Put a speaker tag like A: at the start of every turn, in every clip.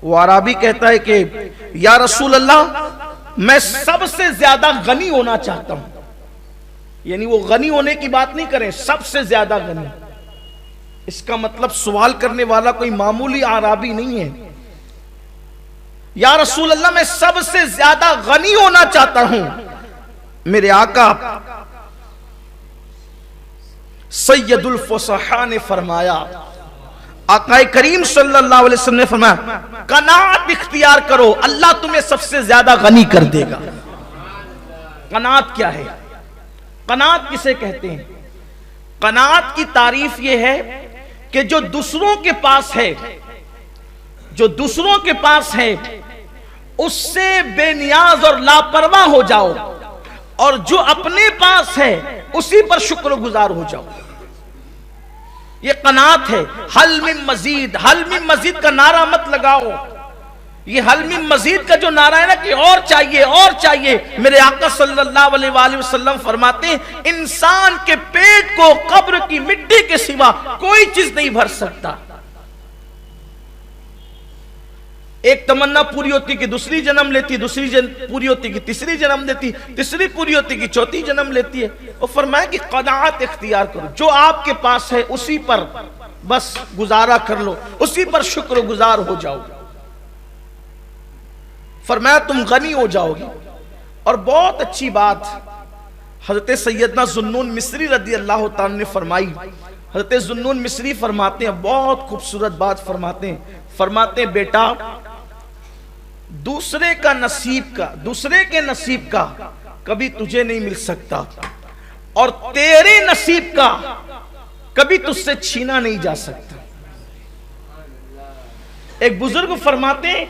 A: وہ عربی کہتا ہے کہ یا رسول اللہ میں سب سے زیادہ غنی ہونا چاہتا ہوں. یعنی وہ غنی ہونے کی بات نہیں کریں، سب سے زیادہ غنی. اس کا مطلب سوال کرنے والا کوئی معمولی عربی نہیں ہے. یا رسول اللہ میں سب سے زیادہ غنی ہونا چاہتا ہوں. میرے آقا سید الفصحاء نے فرمایا، آقا کریم صلی اللہ علیہ وسلم نے فرمایا قناعت اختیار کرو، اللہ تمہیں سب سے زیادہ غنی کر دے گا. قناعت کیا ہے؟ قناعت کسے کہتے ہیں؟ قناعت کی تعریف یہ ہے کہ جو دوسروں کے پاس ہے، جو دوسروں کے پاس ہے اس سے بے نیاز اور لاپرواہ ہو جاؤ، اور جو اپنے پاس ہے اسی پر شکر گزار ہو جاؤ. یہ قناعت ہے. حل من مزید، حل من مزید کا نعرہ مت لگاؤ. یہ حل من مزید کا جو نعرہ ہے نا کہ اور چاہیے اور چاہیے، میرے آقا صلی اللہ علیہ وآلہ وسلم فرماتے ہیں انسان کے پیٹ کو قبر کی مٹی کے سوا کوئی چیز نہیں بھر سکتا. ایک تمنا پوری ہوتی کہ دوسری جنم لیتی، دوسری پوری ہوتی کہ تیسری جنم لیتی، تیسری پوری ہوتی کہ چوتھی جنم لیتی ہے. اور فرمایا کہ قناعت اختیار کرو، جو آپ کے پاس ہے اسی پر بس گزارا کر لو، اسی پر شکر گزار ہو جاؤ. فرمایا تم غنی ہو جاؤ گے. اور بہت اچھی بات حضرت سیدنا ذوالنون مصری رضی اللہ تعالیٰ نے فرمائی. حضرت ذوالنون مصری فرماتے ہیں، بہت خوبصورت بات فرماتے ہیں بیٹا دوسرے کا نصیب کا، دوسرے کے نصیب کا کبھی تجھے نہیں مل سکتا، اور تیرے نصیب کا کبھی تجھ سے چھینا نہیں جا سکتا. ایک بزرگ فرماتے ہیں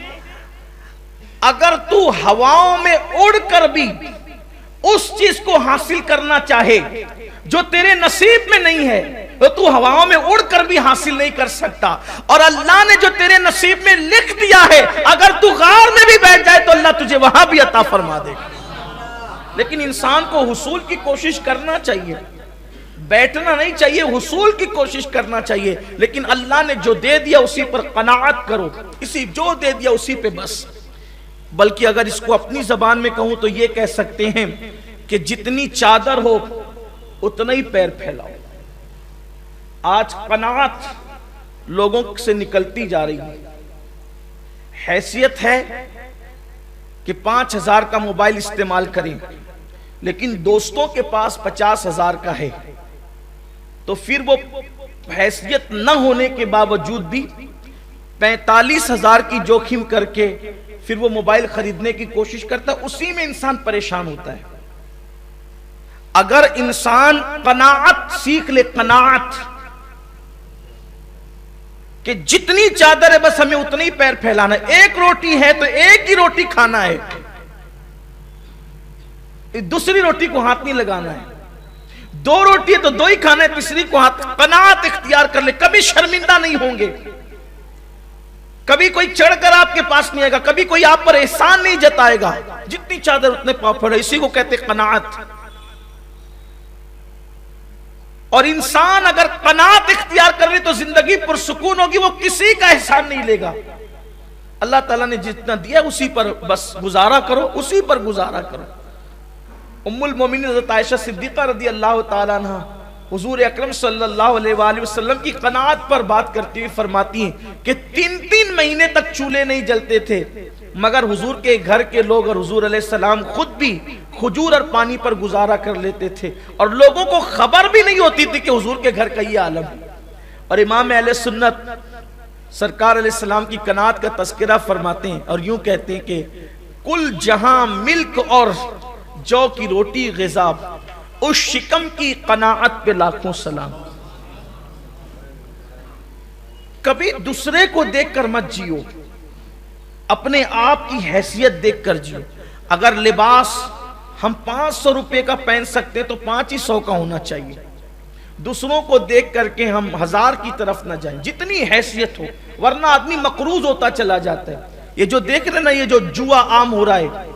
A: اگر تو ہواؤں میں اڑ کر بھی اس چیز کو حاصل کرنا چاہے جو تیرے نصیب میں نہیں ہے تو تو ہواؤں میں اڑ کر بھی حاصل نہیں کر سکتا. اور اللہ نے جو تیرے نصیب میں لکھ دیا ہے اگر تو غار میں بھی بیٹھ جائے تو اللہ تجھے وہاں بھی عطا فرما دے گا. لیکن انسان کو حصول کی کوشش کرنا چاہیے، بیٹھنا نہیں چاہیے، حصول کی کوشش کرنا چاہیے. لیکن اللہ نے جو دے دیا اسی پر قناعت کرو، اسی جو دے دیا اسی پہ بس. بلکہ اگر اس کو اپنی زبان میں کہوں تو یہ کہہ سکتے ہیں کہ جتنی چادر ہو اتنا ہی پیر پھیلاؤ. آج قناعت لوگوں سے نکلتی جا رہی ہے. حیثیت ہے کہ 5,000 کا موبائل استعمال کریں، لیکن دوستوں کے پاس 50,000 کا ہے تو پھر وہ حیثیت نہ ہونے کے باوجود بھی 45,000 کی جوخم کر کے پھر وہ موبائل خریدنے کی کوشش کرتا ہے. اسی میں انسان پریشان ہوتا ہے. اگر انسان قناعت سیکھ لے، قناعت کہ جتنی چادر ہے بس ہمیں اتنی پیر پھیلانا ہے. ایک روٹی ہے تو ایک ہی روٹی کھانا ہے، دوسری روٹی کو ہاتھ نہیں لگانا ہے. 2 روٹی ہے تو 2 ہی کھانا ہے، تیسری کو ہاتھ. قناعت اختیار کر لے، کبھی شرمندہ نہیں ہوں گے. کبھی کوئی چڑھ کر آپ کے پاس نہیں آئے گا، کبھی کوئی آپ پر احسان نہیں جتائے گا. جتنی چادر اتنے پاؤں پڑے، اسی کو کہتے قناعت. اور انسان اگر قناعت اختیار کر لے تو زندگی پرسکون ہوگی، وہ کسی کا احسان نہیں لے گا. اللہ تعالیٰ نے جتنا دیا اسی پر بس گزارا کرو، اسی پر گزارا کرو. ام المومنین حضرت عائشہ صدیقہ رضی اللہ تعالیٰ عنہ حضور اکرم صلی اللہ علیہ وآلہ وسلم کی قناعت پر بات کرتی ہوئی فرماتی ہیں کہ 3 مہینے تک چولہے نہیں جلتے تھے، مگر حضور کے گھر کے لوگ اور حضور علیہ السلام خود بھی کھجور اور پانی پر گزارا کر لیتے تھے، اور لوگوں کو خبر بھی نہیں ہوتی تھی کہ حضور کے گھر کا یہ عالم ہے. اور امام اہل سنت سرکار علیہ السلام کی قناعت کا تذکرہ فرماتے ہیں اور یوں کہتے ہیں کہ کل جہاں ملک اور جو کی روٹی غذا، اس شکم کی قناعت پہ لاکھوں سلام. کبھی دوسرے کو دیکھ کر مت جیو، اپنے آپ کی حیثیت دیکھ کر جیو. اگر لباس ہم 500 روپے کا پہن سکتے تو 500 کا ہونا چاہیے. دوسروں کو دیکھ کر کے ہم 1000 کی طرف نہ جائیں، جتنی حیثیت ہو، ورنہ آدمی مقروض ہوتا چلا جاتا ہے. یہ جو دیکھ رہے نا، یہ جو جوا عام ہو رہا ہے،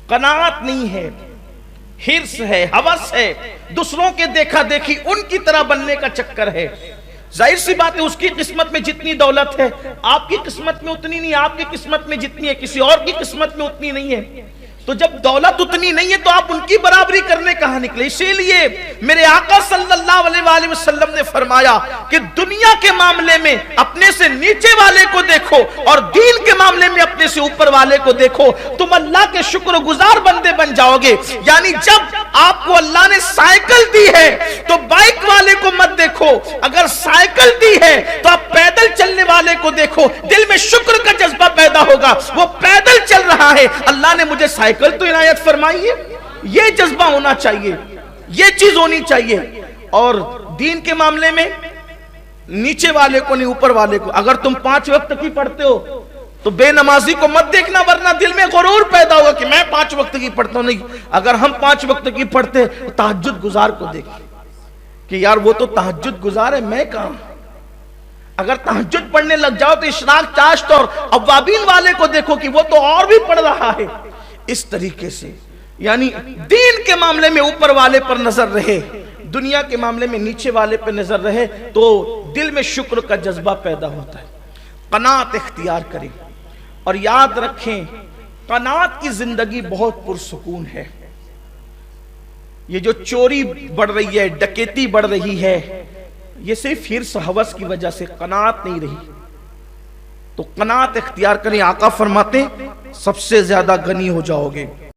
A: قناعت نہیں ہے، حرص ہے، ہوس ہے، دوسروں کے دیکھا دیکھی ان کی طرح بننے کا چکر ہے. ظاہر سی بات ہے اس کی قسمت میں جتنی دولت ہے آپ کی قسمت میں اتنی نہیں، آپ کی قسمت میں جتنی ہے کسی اور کی قسمت میں اتنی نہیں ہے. تو جب دولت اتنی نہیں ہے تو آپ ان کی برابری کرنے کہاں نکلے؟ اسی لیے میرے آقا صلی اللہ علیہ وآلہ وسلم نے فرمایا کہ دنیا کے معاملے میں اپنے سے نیچے والے کو دیکھو اور دین کے معاملے میں اپنے سے اوپر والے کو دیکھو، تم اللہ کے شکر گزار بندے بن جاؤ گے. یعنی جب آپ کو اللہ نے سائیکل دی ہے تو بائک والے کو مت دیکھو، اگر سائیکل دی ہے تو آپ پیدل چلنے والے کو دیکھو، دل میں شکر کا جذبہ پیدا ہوگا. وہ پیدل چل رہا ہے، اللہ نے مجھے سائیکل تو عنایت فرمائی ہے، یہ جذبہ ہونا چاہیے، یہ چیز ہونی چاہیے. اور دین کے معاملے میں نیچے والے کو نہیں اوپر والے کو. اگر تم 5 وقت کی پڑھتے ہو تو بے نمازی کو مت دیکھنا، ورنہ دل میں غرور پیدا ہوگا کہ میں 5 وقت کی پڑھتا ہوں. نہیں، اگر ہم 5 وقت کی پڑھتے تو تہجد گزار کو دیکھیں کہ یار وہ تو تہجد گزار ہے، میں کہاں. اگر تہجد پڑھنے لگ جاؤ تو اشراق چاشت اور اوابین والے کو دیکھو کہ وہ تو اور بھی پڑھ رہا ہے. اس طریقے سے یعنی دین کے معاملے میں اوپر والے پر نظر رہے، دنیا کے معاملے میں نیچے والے پر نظر رہے تو دل میں شکر کا جذبہ پیدا ہوتا ہے. قناعت اختیار کریں اور یاد رکھیں قناعت کی زندگی بہت پرسکون ہے. یہ جو چوری بڑھ رہی ہے، ڈکیتی بڑھ رہی ہے، یہ صرف حرص ہوس کی وجہ سے، قناعت نہیں رہی. تو قناعت اختیار کریں. آقا فرماتے ہیں سب سے زیادہ غنی ہو جاؤ گے.